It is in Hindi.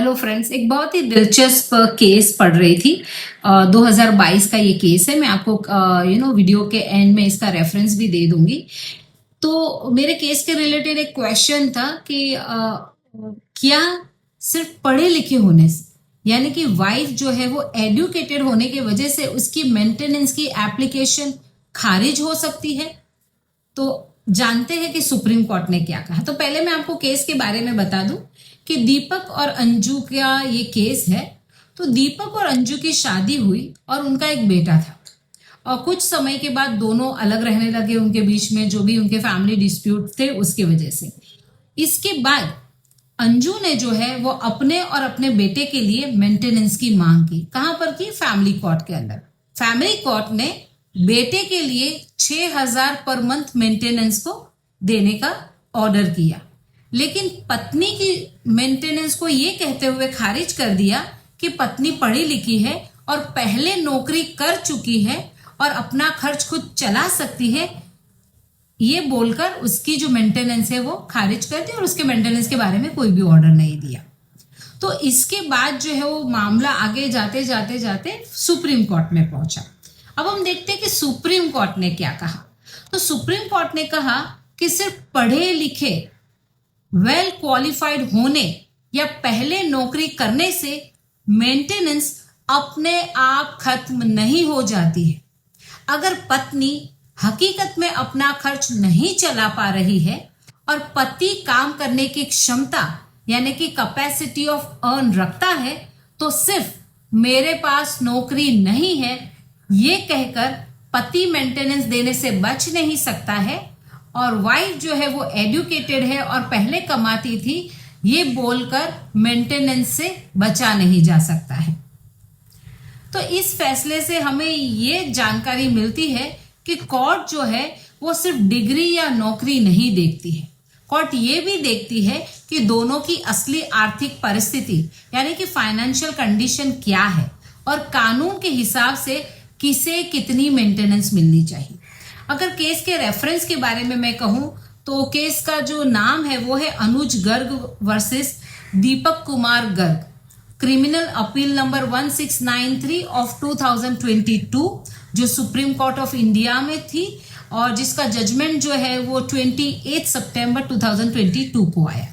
हेलो फ्रेंड्स, एक बहुत ही दिलचस्प केस पढ़ रही थी। 2022 का ये केस है। मैं आपको वीडियो के एंड में इसका रेफरेंस भी दे दूंगी। तो मेरे केस के रिलेटेड एक क्वेश्चन था कि क्या सिर्फ पढ़े लिखे होने से, यानी कि वाइफ जो है वो एडुकेटेड होने की वजह से उसकी मेंटेनेंस की एप्लीकेशन खारिज हो सकती है? तो जानते हैं कि सुप्रीम कोर्ट ने क्या कहा। तो पहले मैं आपको केस के बारे में बता दूं कि दीपक और अंजू का ये केस है। तो दीपक और अंजू की शादी हुई और उनका एक बेटा था, और कुछ समय के बाद दोनों अलग रहने लगे। उनके बीच में जो भी उनके फैमिली डिस्प्यूट थे उसकी वजह से। इसके बाद अंजू ने जो है वो अपने और अपने बेटे के लिए मेंटेनेंस की मांग की। कहां पर की? फैमिली कोर्ट के अंदर। फैमिली कोर्ट ने बेटे के लिए 6,000 पर मंथ मेंटेनेंस को देने का ऑर्डर किया, लेकिन पत्नी की मेंटेनेंस को ये कहते हुए खारिज कर दिया कि पत्नी पढ़ी लिखी है और पहले नौकरी कर चुकी है और अपना खर्च खुद चला सकती है। ये बोलकर उसकी जो मेंटेनेंस है वो खारिज कर दी और उसके मेंटेनेंस के बारे में कोई भी ऑर्डर नहीं दिया। तो इसके बाद जो है वो मामला आगे जाते जाते जाते सुप्रीम कोर्ट में पहुंचा। अब हम देखते हैं कि सुप्रीम कोर्ट ने क्या कहा। तो सुप्रीम कोर्ट ने कहा कि सिर्फ पढ़े लिखे वेल क्वालिफाइड होने या पहले नौकरी करने से मेंटेनेंस अपने आप खत्म नहीं हो जाती है। अगर पत्नी हकीकत में अपना खर्च नहीं चला पा रही है और पति काम करने की क्षमता यानी कि कैपेसिटी ऑफ अर्न रखता है, तो सिर्फ मेरे पास नौकरी नहीं है ये कहकर पति मेंटेनेंस देने से बच नहीं सकता है, और वाइफ जो है वो एडुकेटेड है और पहले कमाती थी ये बोलकर मेंटेनेंस से बचा नहीं जा सकता है। तो इस फैसले से हमें ये जानकारी मिलती है कि कोर्ट जो है वो सिर्फ डिग्री या नौकरी नहीं देखती है। कोर्ट ये भी देखती है कि दोनों की असली आर्थिक परिस्थिति यानी कि फाइनेंशियल कंडीशन क्या है और कानून के हिसाब से किसे कितनी मेंटेनेंस मिलनी चाहिए। अगर केस के रेफरेंस के बारे में मैं कहूं तो केस का जो नाम है वो है Anuj Garg versus Deepak Kumar Garg, criminal appeal number 1693 of 2022, जो सुप्रीम कोर्ट ऑफ इंडिया में थी और जिसका जजमेंट जो है वो 28 सितंबर 2022 को आया।